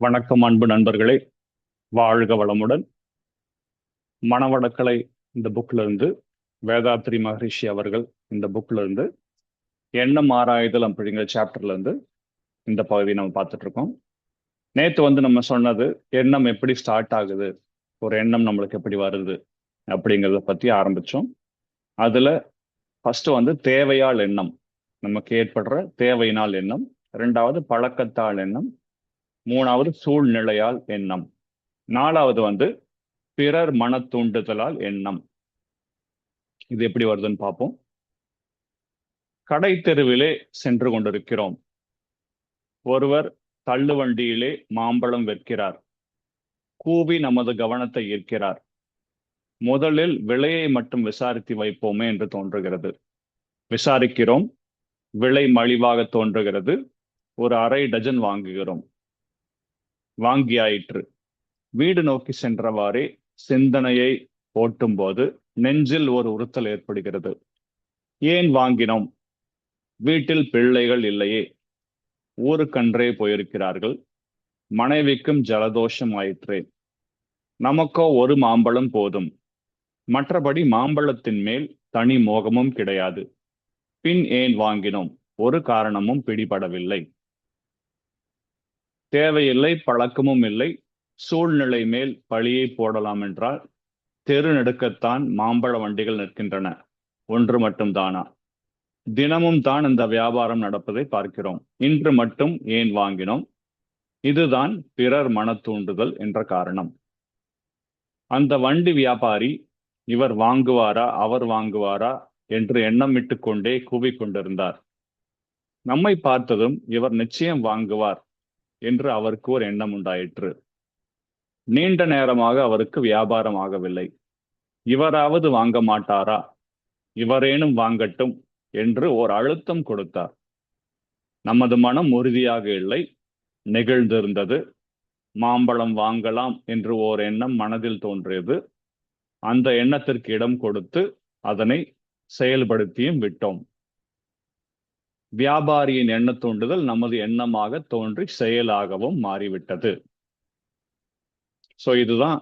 வணக்கம் அன்பு நண்பர்களே, வாழ்க வளமுடன். மனவளக்கலை இந்த புக்ல இருந்து, வேதாத்ரி மகரிஷி அவர்கள் இந்த புக்ல இருந்து, எண்ணம் ஆராய்தல் அப்படிங்கிற சாப்டர்ல இருந்து இந்த பகுதியை நம்ம பார்த்துட்டு இருக்கோம். நேத்து நம்ம சொன்னது எண்ணம் எப்படி ஸ்டார்ட் ஆகுது, ஒரு எண்ணம் நம்மளுக்கு எப்படி வருது அப்படிங்கிறத பத்தி ஆரம்பிச்சோம். அதுல ஃபர்ஸ்ட் தேவையால் எண்ணம், நமக்கு ஏற்படுற தேவையினால் எண்ணம். இரண்டாவது பழக்கத்தால் எண்ணம். மூணாவது சூழ்நிலையால் எண்ணம். நாலாவது பிறர் மன தூண்டுதலால் எண்ணம். இது எப்படி வருதுன்னு பார்ப்போம். கடை தெருவிலே சென்று கொண்டிருக்கிறோம். ஒருவர் தள்ளுவண்டியிலே மாம்பழம் விற்கிறார். கூவி நமது கவனத்தை ஈர்க்கிறார். முதலில் விலையை மட்டும் விசாரித்து வைப்போமே என்று தோன்றுகிறது. விசாரிக்கிறோம். விலை மலிவாக தோன்றுகிறது. ஒரு அரை டஜன் வாங்குகிறோம். வாங்கியாயிற்று. வீடு நோக்கி சென்றவாறே சிந்தனையை ஓட்டும் போது நெஞ்சில் ஒரு உறுத்தல் ஏற்படுகிறது. ஏன் வாங்கினோம்? வீட்டில் பிள்ளைகள் இல்லையே. ஊருக்கன்றே போயிருக்கிறார்கள். மனைவிக்கும் ஜலதோஷம் ஆயிற்றே. நமக்கோ ஒரு மாம்பழம் போதும். மற்றபடி மாம்பழத்தின் மேல் தனி மோகமும் கிடையாது. பின் ஏன் வாங்கினோம்? ஒரு காரணமும் பிடிபடவில்லை. தேவையில்லை, பழக்கமும் இல்லை. சூழ்நிலை மேல் பழியை போடலாம் என்றால் தெரு நெடுக்கத்தான் மாம்பழ வண்டிகள் நிற்கின்றன. ஒன்று மட்டும்தானா? தினமும் தான் இந்த வியாபாரம் நடப்பதை பார்க்கிறோம். இன்று மட்டும் ஏன் வாங்கினோம்? இதுதான் பிறர் மன தூண்டுதல் என்ற காரணம். அந்த வண்டி வியாபாரி இவர் வாங்குவாரா, அவர் வாங்குவாரா என்று எண்ணமிட்டு கொண்டே கூவிக்கொண்டிருந்தார். நம்மை பார்த்ததும் இவர் நிச்சயம் வாங்குவார் என்று அவருக்கு ஒரு எண்ணம் உண்டாயிற்று. நீண்ட நேரமாக அவருக்கு வியாபாரம் ஆகவில்லை. இவராவது வாங்க மாட்டாரா, இவரேனும் வாங்கட்டும் என்று ஓர் அழுத்தம் கொடுத்தார். நமது மனம் உறுதியாக இல்லை, நெகிழ்ந்திருந்தது. மாம்பழம் வாங்கலாம் என்று ஓர் எண்ணம் மனதில் தோன்றியது. அந்த எண்ணத்திற்கு இடம் கொடுத்து அதனை செயல்படுத்தியும் விட்டோம். வியாபாரியின் எண்ண தூண்டுதல் நமது எண்ணமாக தோன்றி செயலாகவும் மாறிவிட்டது. இதுதான்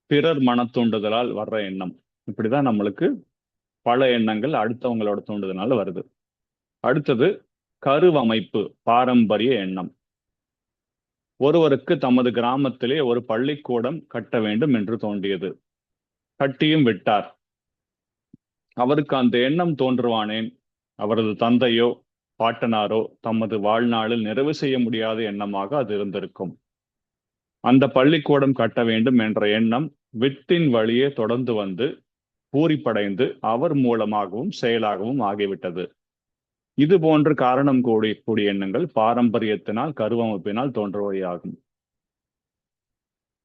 பிறர் மன தூண்டுதலால் வர்ற எண்ணம். இப்படிதான் நம்மளுக்கு பல எண்ணங்கள் அடுத்தவங்களோட தூண்டுதலால் வருது. அடுத்தது கருவமைப்பு, பாரம்பரிய எண்ணம். ஒருவருக்கு தமது கிராமத்திலே ஒரு பள்ளிக்கூடம் கட்ட வேண்டும் என்று தோன்றியது. கட்டியும் விட்டார். அவருக்கு அந்த எண்ணம் தோன்றுவானேன் அவரது தந்தையோ பாட்டனாரோ தமது வாழ்நாளில் நிறைவு செய்ய முடியாத எண்ணமாக அது இருந்திருக்கும். அந்த பள்ளிக்கூடம் கட்ட வேண்டும் என்ற எண்ணம் வித்தின் வழியே தொடர்ந்து பூரிப்படைந்து அவர் மூலமாகவும் செயலாகவும் ஆகிவிட்டது. இது போன்று காரணம் கூடிய எண்ணங்கள் பாரம்பரியத்தினால், கருவமைப்பினால் தோன்றுவையாகும்.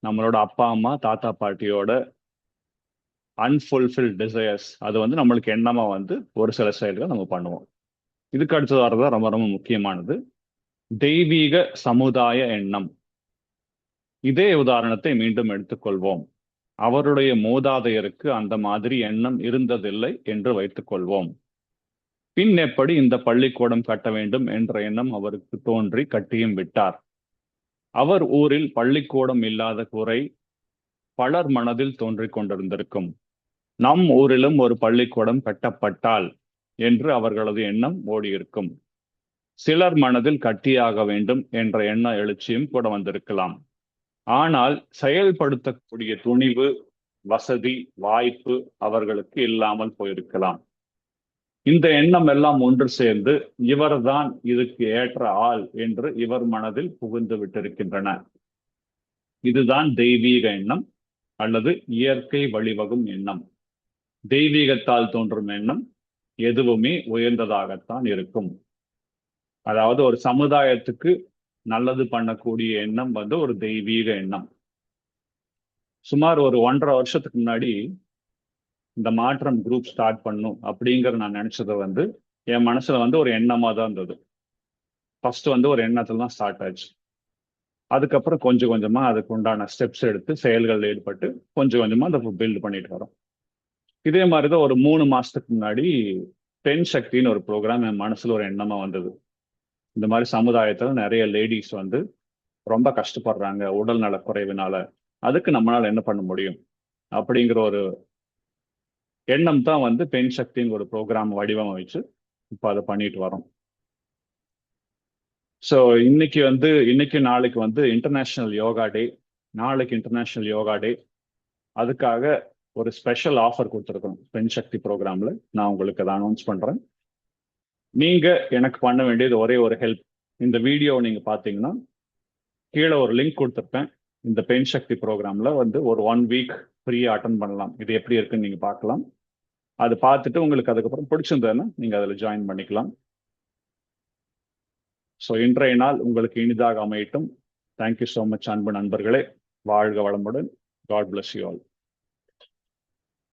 நம்மளோட அப்பா அம்மா தாத்தா பாட்டியோட அன்ஃபுல்ஃபில்ட் டிசையர்ஸ், அது நம்மளுக்கு எண்ணமா ஒரு சில செயல்கள் நம்ம பண்ணுவோம். இதுக்கு அடுத்தது வரதான் ரொம்ப ரொம்ப முக்கியமானது, தெய்வீக சமுதாய எண்ணம். இதே உதாரணத்தை மீண்டும் எடுத்துக்கொள்வோம். அவருடைய மூதாதையருக்கு அந்த மாதிரி எண்ணம் இருந்ததில்லை என்று வைத்துக் கொள்வோம். பின் எப்படி இந்த பள்ளிக்கூடம் கட்ட வேண்டும் என்ற எண்ணம் அவருக்கு தோன்றி கட்டியும் விட்டார். அவர் ஊரில் பள்ளிக்கூடம் இல்லாத குறை பலர் மனதில் தோன்றிக் கொண்டிருந்திருக்கும். நம் ஊரிலும் ஒரு பள்ளிக்கூடம் கட்டப்பட்டால் என்று அவர்களது எண்ணம் ஓடியிருக்கும். சிலர் மனதில் கட்டியாக வேண்டும் என்ற எண்ண எழுச்சியும் கூட வந்திருக்கலாம். ஆனால் செயல்படுத்தக்கூடிய துணிவு, வசதி, வாய்ப்பு அவர்களுக்கு இல்லாமல் போயிருக்கலாம். இந்த எண்ணம் எல்லாம் ஒன்று சேர்ந்து இவர்தான் இதுக்கு ஏற்ற ஆள் என்று இவர் மனதில் புகுந்து விட்டிருக்கின்றன. இதுதான் தெய்வீக எண்ணம் அல்லது இயற்கை வழிவகும் எண்ணம். தெய்வீகத்தால் தோன்றும் எண்ணம் எதுவுமே உயர்ந்ததாகத்தான் இருக்கும். அதாவது ஒரு சமுதாயத்துக்கு நல்லது பண்ணக்கூடிய எண்ணம் ஒரு தெய்வீக எண்ணம். சுமார் ஒரு 1.5 வருஷத்துக்கு முன்னாடி இந்த மாற்றம் குரூப் ஸ்டார்ட் பண்ணும் அப்படிங்கிற நான் நினைச்சது என் மனசுல ஒரு எண்ணமா தான் இருந்தது. ஃபர்ஸ்ட் ஒரு எண்ணத்துல தான் ஸ்டார்ட் ஆச்சு. அதுக்கப்புறம் கொஞ்சம் கொஞ்சமா அதுக்கு உண்டான ஸ்டெப்ஸ் எடுத்து செயல்கள் ஈடுபட்டு கொஞ்சம் கொஞ்சமா அதை பில்ட் பண்ணிட்டு வரோம். இதே மாதிரிதான் ஒரு 3 மாசத்துக்கு முன்னாடி பெண் சக்தின்னு ஒரு ப்ரோக்ராம் என் மனசுல ஒரு எண்ணமா வந்தது. இந்த மாதிரி சமுதாயத்துல நிறைய லேடிஸ் ரொம்ப கஷ்டப்படுறாங்க உடல் நலக்குறைவினால. அதுக்கு நம்மளால என்ன பண்ண முடியும் அப்படிங்கிற ஒரு எண்ணம் தான் வந்து பெண் சக்தின்னு ஒரு ப்ரோக்ராம் வடிவமைச்சு இப்போ அதை பண்ணிட்டு வரோம். ஸோ இன்னைக்கு நாளைக்கு வந்து இன்டர்நேஷனல் யோகா டே. நாளைக்கு இன்டர்நேஷனல் யோகா டே. அதுக்காக ஒரு ஸ்பெஷல் ஆஃபர் கொடுத்துருக்கோம் பெண் சக்தி ப்ரோக்ராம்ல. நான் உங்களுக்கு அதை அனௌன்ஸ் பண்றேன். நீங்க எனக்கு பண்ண வேண்டியது ஒரே ஒரு ஹெல்ப். இந்த வீடியோ நீங்க பாத்தீங்கன்னா கீழே ஒரு லிங்க் கொடுத்துருப்பேன். இந்த பெண் சக்தி ப்ரோக்ராம்ல வந்து ஒரு 1 வீக் ஃப்ரீயா அட்டன் பண்ணலாம். இது எப்படி இருக்குன்னு நீங்க பார்க்கலாம். அது பார்த்துட்டு உங்களுக்கு அதுக்கப்புறம் பிடிச்சிருந்ததுன்னா நீங்க அதில் ஜாயின் பண்ணிக்கலாம். ஸோ இன்றைய நாள் உங்களுக்கு இனிதாக அமையட்டும். தேங்க்யூ ஸோ மச் அன்பு நண்பர்களே. வாழ்க வளமுடன். God bless you all.